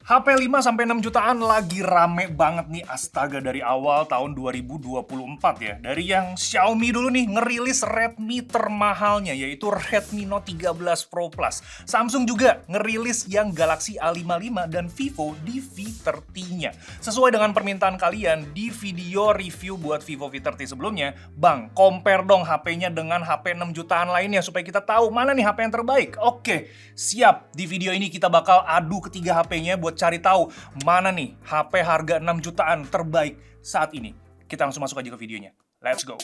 HP 5-6 jutaan lagi rame banget nih, astaga, dari awal tahun 2024 ya. Dari yang Xiaomi dulu nih ngerilis Redmi termahalnya, yaitu Redmi Note 13 Pro Plus. Samsung juga ngerilis yang Galaxy A55 dan Vivo di V30-nya. Sesuai dengan permintaan kalian, di video review buat Vivo V30 sebelumnya, Bang, compare dong HP-nya dengan HP 6 jutaan lainnya supaya kita tahu mana nih HP yang terbaik. Oke, siap. Di video ini kita bakal adu ketiga HP-nya buat cari tahu mana nih HP harga 6 jutaan terbaik saat ini. Kita langsung masuk aja ke videonya. Let's go.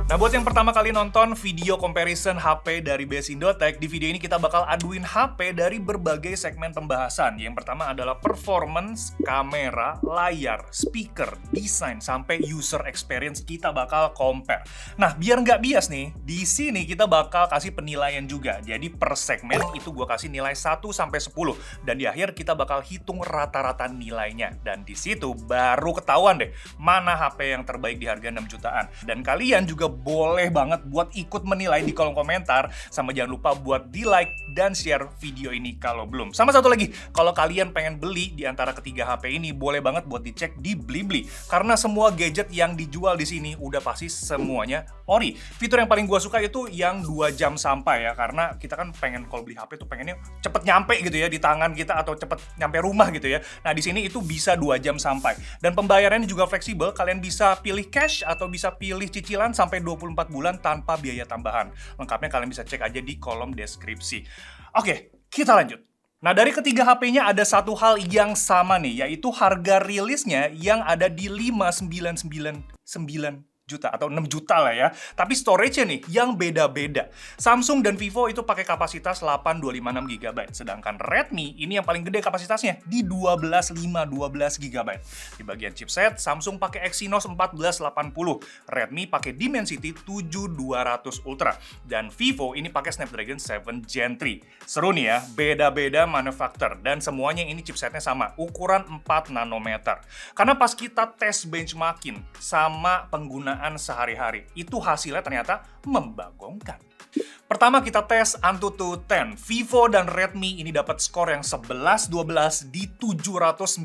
Nah, buat yang pertama kali nonton video comparison HP dari BS Indotech, di video ini kita bakal aduin HP dari berbagai segmen pembahasan. Yang pertama adalah performance, kamera, layar, speaker, desain, sampai user experience kita bakal compare. Nah, biar nggak bias nih, di sini kita bakal kasih penilaian juga. Jadi per segmen itu gue kasih nilai 1-10. Dan di akhir kita bakal hitung rata-rata nilainya. Dan di situ baru ketahuan deh mana HP yang terbaik di harga 6 jutaan. Dan kalian juga boleh banget buat ikut menilai di kolom komentar. Sama jangan lupa buat di like dan share video ini kalau belum. Sama satu lagi, kalau kalian pengen beli di antara ketiga HP ini, boleh banget buat dicek di Blibli. Karena semua gadget yang dijual di sini udah pasti semuanya ori. Fitur yang paling gua suka itu yang 2 jam sampai ya. Karena kita kan pengen kalau beli HP tuh pengennya cepet nyampe gitu ya di tangan kita atau cepet nyampe rumah gitu ya. Nah, di sini itu bisa 2 jam sampai. Dan pembayarannya juga fleksibel. Kalian bisa pilih cash atau bisa pilih cicilan sampai 24 bulan tanpa biaya tambahan. Lengkapnya kalian bisa cek aja di kolom deskripsi. Oke, kita lanjut. Nah, dari ketiga HP-nya ada satu hal yang sama nih, yaitu harga rilisnya yang ada di 5,999 juta atau 6 juta lah ya. Tapi storage-nya nih yang beda-beda. Samsung dan Vivo itu pakai kapasitas 8256 GB, sedangkan Redmi ini yang paling gede kapasitasnya di 12512 GB. Di bagian chipset, Samsung pakai Exynos 1480, Redmi pakai Dimensity 7200 Ultra, dan Vivo ini pakai Snapdragon 7 Gen 3. Seru nih ya, beda-beda manufaktur dan semuanya ini chipsetnya sama, ukuran 4 nanometer. Karena pas kita tes benchmarking sama penggunaan sehari-hari, itu hasilnya ternyata membagongkan. Pertama kita tes Antutu 10. Vivo dan Redmi ini dapat skor yang 11-12 di 790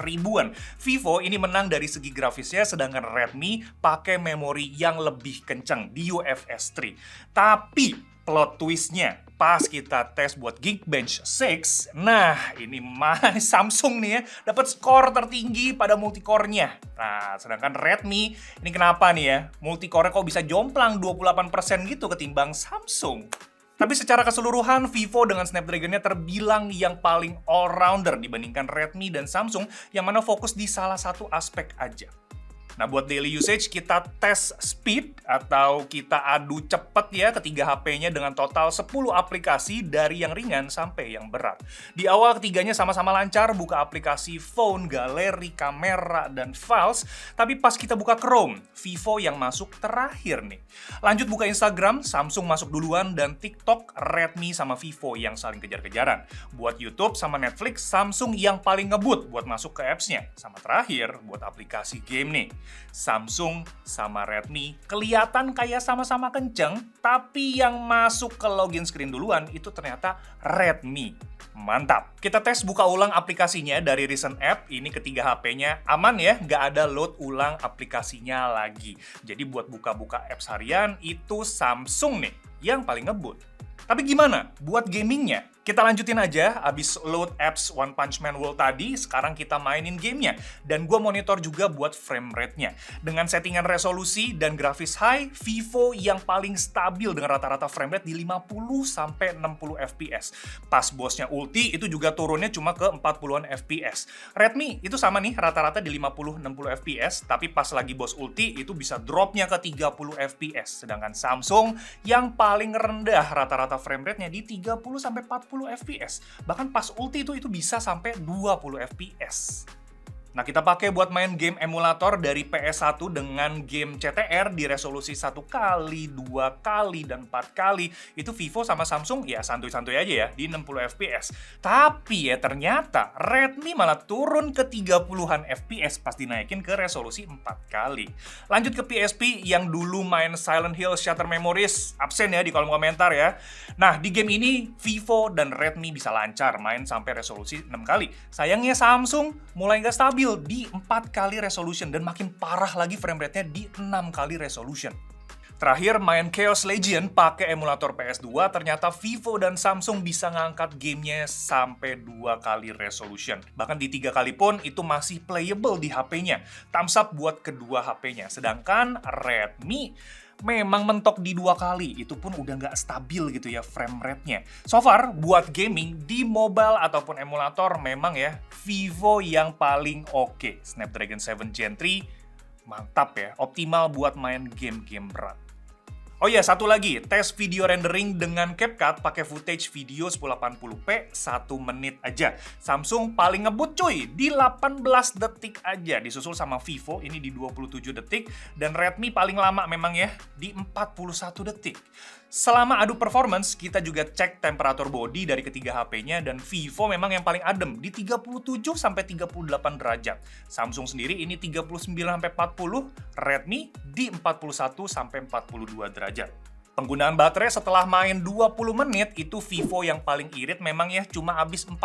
ribuan. Vivo ini menang dari segi grafisnya, sedangkan Redmi pakai memori yang lebih kencang di UFS 3. Tapi plot twistnya, pas kita tes buat Geekbench 6, nah ini mah Samsung nih ya, dapat skor tertinggi pada multicore-nya. Nah, sedangkan Redmi, ini kenapa nih ya, multicore-nya kok bisa jomplang 28% gitu ketimbang Samsung. Tapi secara keseluruhan, Vivo dengan Snapdragon-nya terbilang yang paling all-rounder dibandingkan Redmi dan Samsung, yang mana fokus di salah satu aspek aja. Nah, buat daily usage, kita tes speed atau kita adu cepet ya ketiga HP-nya dengan total 10 aplikasi dari yang ringan sampai yang berat. Di awal ketiganya sama-sama lancar, buka aplikasi phone, galeri, kamera, dan files. Tapi pas kita buka Chrome, Vivo yang masuk terakhir nih. Lanjut buka Instagram, Samsung masuk duluan, dan TikTok, Redmi sama Vivo yang saling kejar-kejaran. Buat YouTube sama Netflix, Samsung yang paling ngebut buat masuk ke apps-nya. Sama terakhir, buat aplikasi game nih. Samsung sama Redmi kelihatan kayak sama-sama kenceng, tapi yang masuk ke login screen duluan itu ternyata Redmi. Mantap. Kita tes buka ulang aplikasinya dari recent app. Ini ketiga HP-nya aman ya, nggak ada load ulang aplikasinya lagi. Jadi buat buka-buka apps harian itu Samsung nih yang paling ngebut. Tapi gimana buat gamingnya? Kita lanjutin aja, abis load apps One Punch Man World tadi, sekarang kita mainin gamenya. Dan gue monitor juga buat frame rate-nya. Dengan settingan resolusi dan grafis high, Vivo yang paling stabil dengan rata-rata frame rate di 50-60 fps. Pas bosnya ulti, itu juga turunnya cuma ke 40-an fps. Redmi itu sama nih, rata-rata di 50-60 fps, tapi pas lagi bos ulti, itu bisa dropnya ke 30 fps. Sedangkan Samsung yang paling rendah rata-rata frame rate-nya di 30-40 fps. Bahkan pas ulti itu bisa sampai 20 fps. Nah, kita pakai buat main game emulator dari PS1 dengan game CTR di resolusi 1 kali, 2 kali, dan 4 kali. Itu Vivo sama Samsung ya santuy-santuy aja ya, di 60 FPS. Tapi ya ternyata Redmi malah turun ke 30-an FPS pas dinaikin ke resolusi 4 kali. Lanjut ke PSP yang dulu main Silent Hill Shattered Memories, absen ya di kolom komentar ya. Nah, di game ini Vivo dan Redmi bisa lancar main sampai resolusi 6 kali. Sayangnya Samsung mulai nggak stabil di 4 kali resolution dan makin parah lagi frame rate-nya di 6 kali resolution. Terakhir main Chaos Legion pakai emulator PS2, ternyata Vivo dan Samsung bisa ngangkat gamenya sampai 2 kali resolution. Bahkan di 3 kali pun itu masih playable di HP-nya. Thumbs up buat kedua HP-nya. Sedangkan Redmi memang mentok di 2 kali, itu pun udah nggak stabil gitu ya frame rate-nya. So far, buat gaming di mobile ataupun emulator memang ya Vivo yang paling oke. Snapdragon 7 Gen 3 mantap ya, optimal buat main game-game berat. Oh iya, satu lagi, tes video rendering dengan CapCut pakai footage video 1080p 1 menit aja. Samsung paling ngebut cuy, di 18 detik aja, disusul sama Vivo ini di 27 detik, dan Redmi paling lama memang ya, di 41 detik. Selama adu performance, kita juga cek temperatur body dari ketiga HP-nya, dan Vivo memang yang paling adem di 37-38 derajat. Samsung sendiri ini 39-40, Redmi di 41-42 derajat. Penggunaan baterai setelah main 20 menit itu Vivo yang paling irit memang ya cuma habis 4%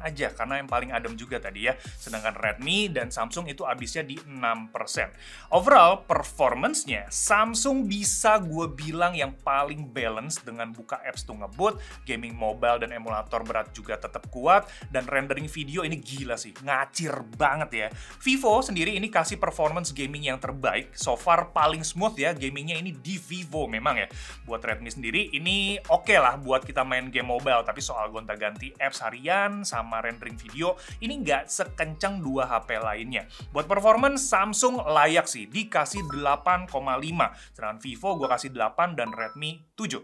aja karena yang paling adem juga tadi ya. Sedangkan Redmi dan Samsung itu habisnya di 6%. Overall performance-nya Samsung bisa gue bilang yang paling balance dengan buka apps tuh ngebut, gaming mobile dan emulator berat juga tetap kuat, dan rendering video ini gila sih, ngacir banget ya. Vivo sendiri ini kasih performance gaming yang terbaik, so far paling smooth ya gamingnya ini di Vivo memang ya. Buat Redmi sendiri ini oke lah buat kita main game mobile, tapi soal gonta-ganti apps harian sama rendering video ini nggak sekencang 2 HP lainnya. Buat performance Samsung layak sih, dikasih 8,5, sedangkan Vivo gue kasih 8 dan Redmi 7.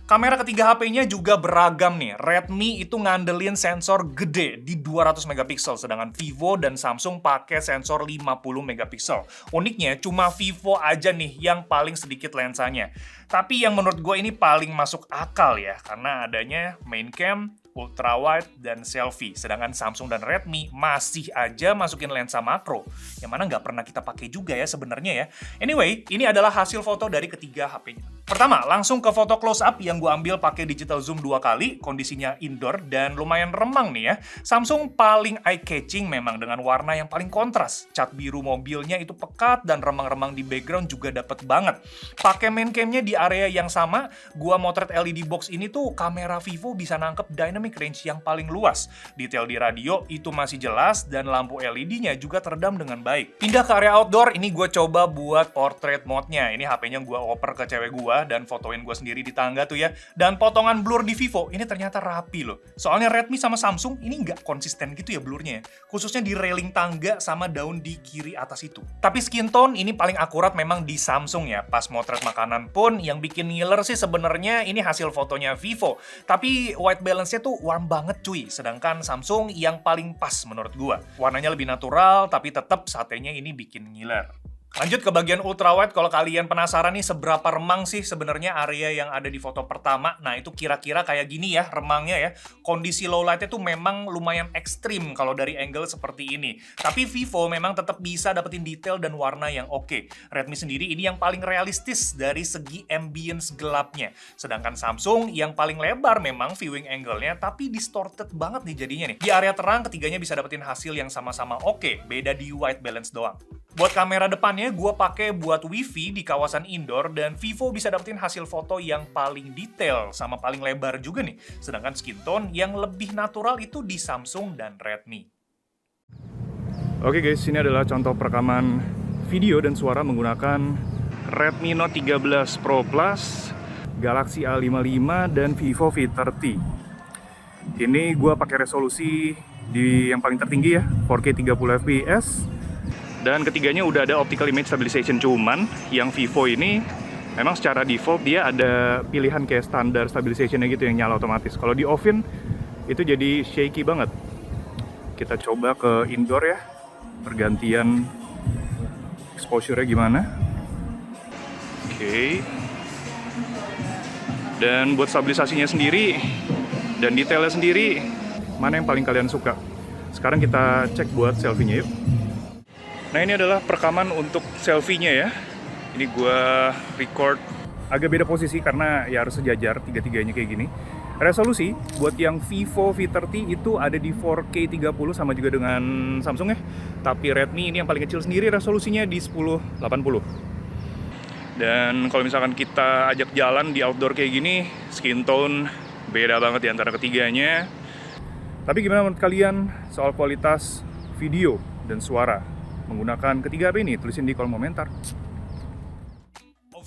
Kamera ketiga HP-nya juga beragam nih. Redmi itu ngandelin sensor gede di 200 megapiksel, sedangkan Vivo dan Samsung pakai sensor 50 megapiksel. Uniknya, cuma Vivo aja nih yang paling sedikit lensanya. Tapi yang menurut gue ini paling masuk akal ya, karena adanya main cam, ultrawide, dan selfie. Sedangkan Samsung dan Redmi masih aja masukin lensa makro, yang mana nggak pernah kita pakai juga ya sebenarnya ya. Anyway, ini adalah hasil foto dari ketiga HP-nya. Pertama, langsung ke foto close up yang gue ambil pakai digital zoom 2 kali, kondisinya indoor dan lumayan remang nih ya. Samsung paling eye-catching memang dengan warna yang paling kontras. Cat biru mobilnya itu pekat dan remang-remang di background juga dapet banget. Pakai main cam-nya di area yang sama, gua motret LED box ini tuh kamera Vivo bisa nangkep dynamic range yang paling luas. Detail di radio itu masih jelas dan lampu LED-nya juga teredam dengan baik. Pindah ke area outdoor, ini gue coba buat portrait mode-nya. Ini HP-nya gue oper ke cewek gue dan fotoin gue sendiri di tangga tuh ya. Dan potongan blur di Vivo ini ternyata rapi loh. Soalnya Redmi sama Samsung ini nggak konsisten gitu ya blurnya ya. Khususnya di railing tangga sama daun di kiri atas itu. Tapi skin tone ini paling akurat memang di Samsung ya. Pas motret makanan pun yang bikin ngiler sih sebenarnya ini hasil fotonya Vivo. Tapi white balance-nya tuh warm banget cuy. Sedangkan Samsung yang paling pas menurut gua. Warnanya lebih natural tapi tetap satenya ini bikin ngiler. Lanjut ke bagian ultrawide, kalau kalian penasaran nih seberapa remang sih sebenarnya area yang ada di foto pertama. Nah itu kira-kira kayak gini ya remangnya ya. Kondisi low light-nya tuh memang lumayan ekstrim kalau dari angle seperti ini. Tapi Vivo memang tetap bisa dapetin detail dan warna yang oke. Redmi sendiri ini yang paling realistis dari segi ambience gelapnya. Sedangkan Samsung yang paling lebar memang viewing angle-nya, tapi distorted banget nih jadinya nih. Di area terang ketiganya bisa dapetin hasil yang sama-sama oke, beda di white balance doang. Buat kamera depannya, gue pakai buat wifi di kawasan indoor dan Vivo bisa dapetin hasil foto yang paling detail sama paling lebar juga nih. Sedangkan skin tone yang lebih natural itu di Samsung dan Redmi. Oke guys, ini adalah contoh perekaman video dan suara menggunakan Redmi Note 13 Pro Plus, Galaxy A55 dan Vivo V30. Ini gue pakai resolusi di yang paling tertinggi ya, 4K 30 fps. Dan ketiganya udah ada optical image stabilization, cuman yang Vivo ini memang secara default dia ada pilihan kayak standar stabilizationnya gitu yang nyala otomatis. Kalau di off-in itu jadi shaky banget. Kita coba ke indoor ya. pergantian exposure-nya gimana. Oke. Dan buat stabilisasinya sendiri dan detailnya sendiri, mana yang paling kalian suka? Sekarang kita cek buat selfie-nya yuk. Nah, ini adalah perekaman untuk selfie-nya ya. Ini gua record agak beda posisi karena ya harus sejajar tiga-tiganya kayak gini. Resolusi buat yang Vivo V30 itu ada di 4K 30 sama juga dengan Samsung ya. Tapi Redmi ini yang paling kecil sendiri resolusinya di 1080. Dan kalau misalkan kita ajak jalan di outdoor kayak gini, skin tone beda banget di antara ketiganya. Tapi gimana menurut kalian soal kualitas video dan suara menggunakan ketiga HP ini? Tulisin di kolom komentar.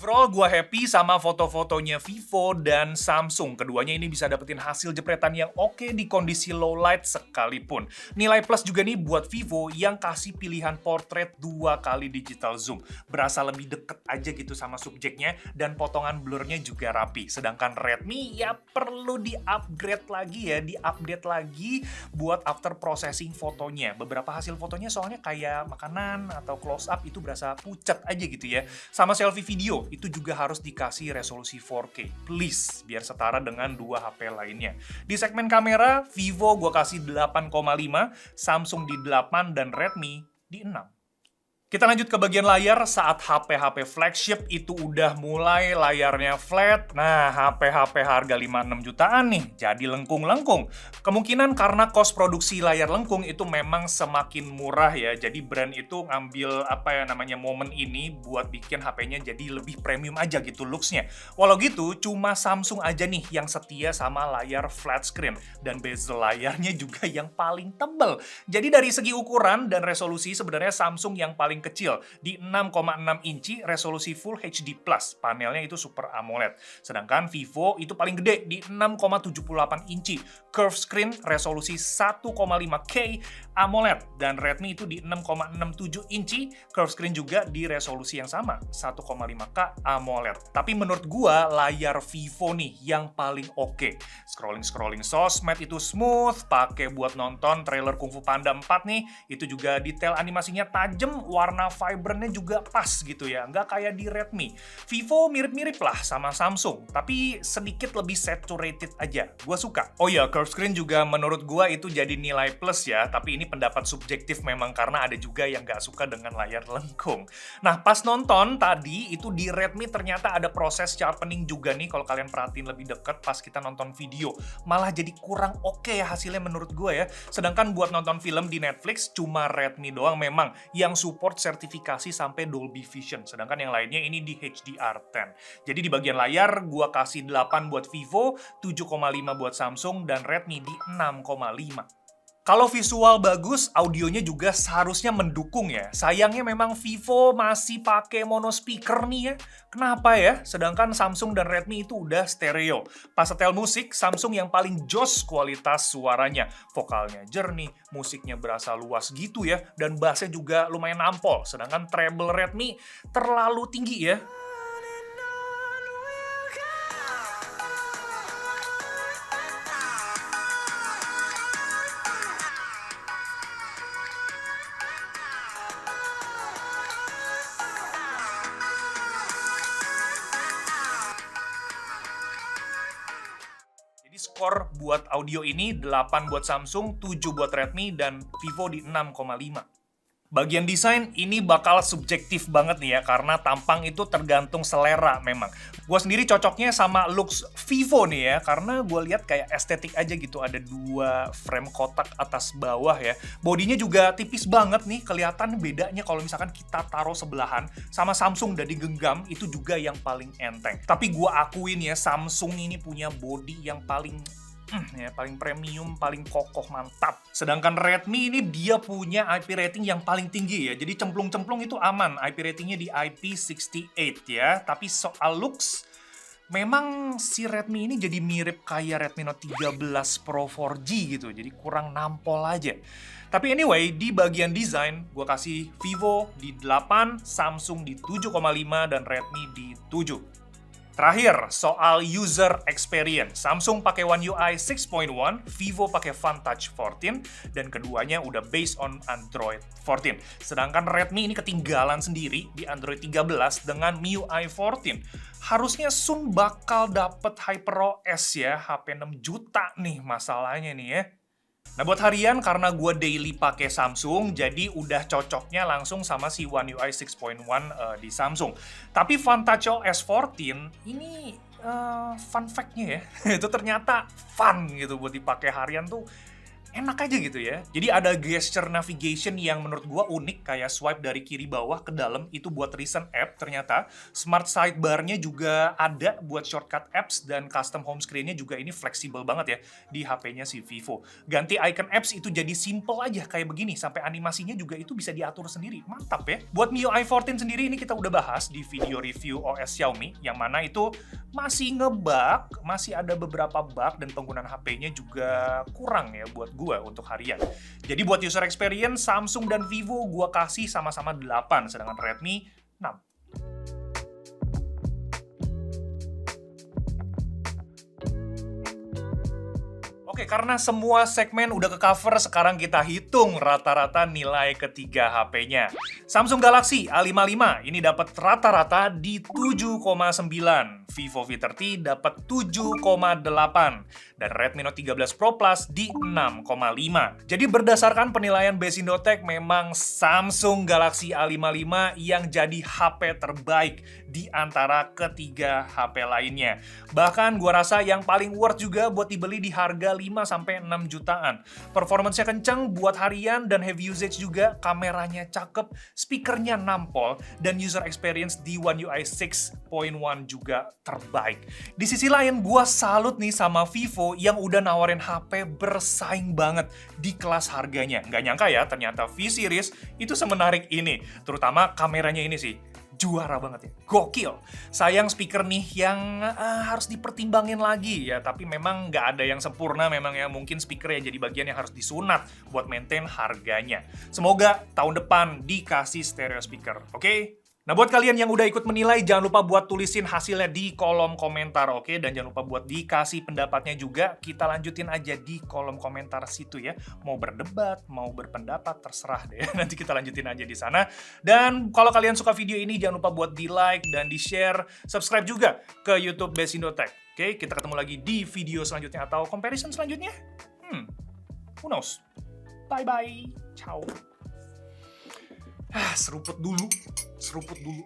Overall, gue happy sama foto-fotonya Vivo dan Samsung. Keduanya ini bisa dapetin hasil jepretan yang oke di kondisi low light sekalipun. Nilai plus juga nih buat Vivo yang kasih pilihan portrait 2 kali digital zoom. Berasa lebih deket aja gitu sama subjeknya, dan potongan blurnya juga rapi. Sedangkan Redmi ya perlu di-upgrade lagi ya, di-update lagi buat after processing fotonya. Beberapa hasil fotonya soalnya kayak makanan atau close up itu berasa pucat aja gitu ya. Sama selfie video, itu juga harus dikasih resolusi 4K. Please, biar setara dengan dua HP lainnya. Di segmen kamera, Vivo gua kasih 8,5, Samsung di 8, dan Redmi di 6. Kita lanjut ke bagian layar. Saat HP-HP flagship itu udah mulai layarnya flat, nah HP-HP harga 5-6 jutaan nih jadi lengkung-lengkung. Kemungkinan karena cost produksi layar lengkung itu memang semakin murah ya, jadi brand itu ngambil momen ini buat bikin HP-nya jadi lebih premium aja gitu looks-nya. Walau gitu, cuma Samsung aja nih yang setia sama layar flat screen, dan bezel layarnya juga yang paling tebal. Jadi dari segi ukuran dan resolusi sebenarnya Samsung yang paling kecil di 6,6 inci resolusi Full HD+, panelnya itu Super AMOLED. Sedangkan Vivo itu paling gede di 6,78 inci, curved screen resolusi 1,5K AMOLED, dan Redmi itu di 6,67 inci, curved screen juga di resolusi yang sama, 1,5K AMOLED. Tapi menurut gua layar Vivo nih yang paling oke. Scrolling sosmed itu smooth, pakai buat nonton trailer Kung Fu Panda 4 nih, itu juga detail animasinya tajam, warna vibrantnya juga pas gitu ya, nggak kayak di Redmi. Vivo mirip-mirip lah sama Samsung, tapi sedikit lebih saturated aja. Gua suka. Oh ya, curved screen juga menurut gua itu jadi nilai plus ya, tapi ini pendapat subjektif memang karena ada juga yang nggak suka dengan layar lengkung. Nah, pas nonton tadi itu di Redmi ternyata ada proses sharpening juga nih, kalau kalian perhatiin lebih dekat pas kita nonton video. Malah jadi kurang oke ya hasilnya menurut gua ya. Sedangkan buat nonton film di Netflix cuma Redmi doang memang yang support sertifikasi sampai Dolby Vision, sedangkan yang lainnya ini di HDR10. Jadi di bagian layar gua kasih 8 buat Vivo, 7,5 buat Samsung, dan Redmi di 6,5. Kalau visual bagus, audionya juga seharusnya mendukung ya. Sayangnya memang Vivo masih pakai mono speaker nih ya. Kenapa ya? Sedangkan Samsung dan Redmi itu udah stereo. Pas setel musik, Samsung yang paling jos kualitas suaranya. Vokalnya jernih, musiknya berasa luas gitu ya, dan bassnya juga lumayan nampol. Sedangkan treble Redmi terlalu tinggi ya. Skor buat audio ini 8 buat Samsung, 7 buat Redmi, dan Vivo di 6,5. Bagian desain ini bakal subjektif banget nih ya, karena tampang itu tergantung selera memang. Gue sendiri cocoknya sama looks Vivo nih ya, karena gue lihat kayak estetik aja gitu, ada dua frame kotak atas bawah ya. Bodinya juga tipis banget nih, kelihatan bedanya kalau misalkan kita taruh sebelahan sama Samsung dan digenggam itu juga yang paling enteng. Tapi gue akuin ya, Samsung ini punya body yang paling paling premium, paling kokoh, mantap. Sedangkan Redmi ini dia punya IP rating yang paling tinggi ya. Jadi cemplung-cemplung itu aman. IP ratingnya di IP68 ya. Tapi soal looks, memang si Redmi ini jadi mirip kayak Redmi Note 13 Pro 4G gitu. Jadi kurang nampol aja. Tapi anyway, di bagian desain, gue kasih Vivo di 8, Samsung di 7,5, dan Redmi di 7. Terakhir, soal user experience. Samsung pakai One UI 6.1, Vivo pakai Vantage 14, dan keduanya udah based on Android 14. Sedangkan Redmi ini ketinggalan sendiri di Android 13 dengan MIUI 14. Harusnya soon bakal dapet HyperOS ya, HP 6 juta nih masalahnya nih ya. Nah, buat harian, karena gue daily pakai Samsung, jadi udah cocoknya langsung sama si One UI 6.1 di Samsung. Tapi Vantage OS 14 ini fun fact-nya ya, itu ternyata fun gitu buat dipakai harian tuh. Enak aja gitu ya. Jadi ada gesture navigation yang menurut gua unik, kayak swipe dari kiri bawah ke dalam itu buat recent app ternyata. Smart sidebar-nya juga ada buat shortcut apps, dan custom home screen-nya juga ini fleksibel banget ya di HP-nya si Vivo. Ganti icon apps itu jadi simple aja kayak begini, sampai animasinya juga itu bisa diatur sendiri. Mantap ya. Buat MIUI 14 sendiri ini kita udah bahas di video review OS Xiaomi, yang mana itu masih nge-bug, masih ada beberapa bug, dan penggunaan HP-nya juga kurang ya buat gua untuk harian. Jadi buat user experience, Samsung dan Vivo gua kasih sama-sama 8, sedangkan Redmi 6. Oke, karena semua segmen udah ke-cover, sekarang kita hitung rata-rata nilai ketiga HP-nya. Samsung Galaxy A55 ini dapat rata-rata di 7,9. Vivo V30 dapat 7,8. Dan Redmi Note 13 Pro Plus di 6,5. Jadi berdasarkan penilaian Basindotech, memang Samsung Galaxy A55 yang jadi HP terbaik di antara ketiga HP lainnya. Bahkan gua rasa yang paling worth juga buat dibeli di harga 5-6 jutaan. Performance-nya kenceng buat harian dan heavy usage juga, kameranya cakep, speakernya nampol, dan user experience di One UI 6.1 juga terbaik. Di sisi lain, gua salut nih sama Vivo yang udah nawarin HP bersaing banget di kelas harganya. Nggak nyangka ya, ternyata V-Series itu semenarik ini. Terutama kameranya ini sih. Juara banget ya, gokil. Sayang speaker nih yang harus dipertimbangin lagi ya, tapi memang nggak ada yang sempurna memang ya, mungkin speaker ya jadi bagian yang harus disunat buat maintain harganya. Semoga tahun depan dikasih stereo speaker, oke? Nah, buat kalian yang udah ikut menilai, jangan lupa buat tulisin hasilnya di kolom komentar, oke? Dan jangan lupa buat dikasih pendapatnya juga. Kita lanjutin aja di kolom komentar situ ya. Mau berdebat, mau berpendapat, terserah deh. Nanti kita lanjutin aja di sana. Dan kalau kalian suka video ini, jangan lupa buat di-like dan di-share. Subscribe juga ke YouTube Basindotech. Oke, kita ketemu lagi di video selanjutnya atau comparison selanjutnya. Who knows? Bye-bye. Ciao. Seruput dulu. Seruput dulu.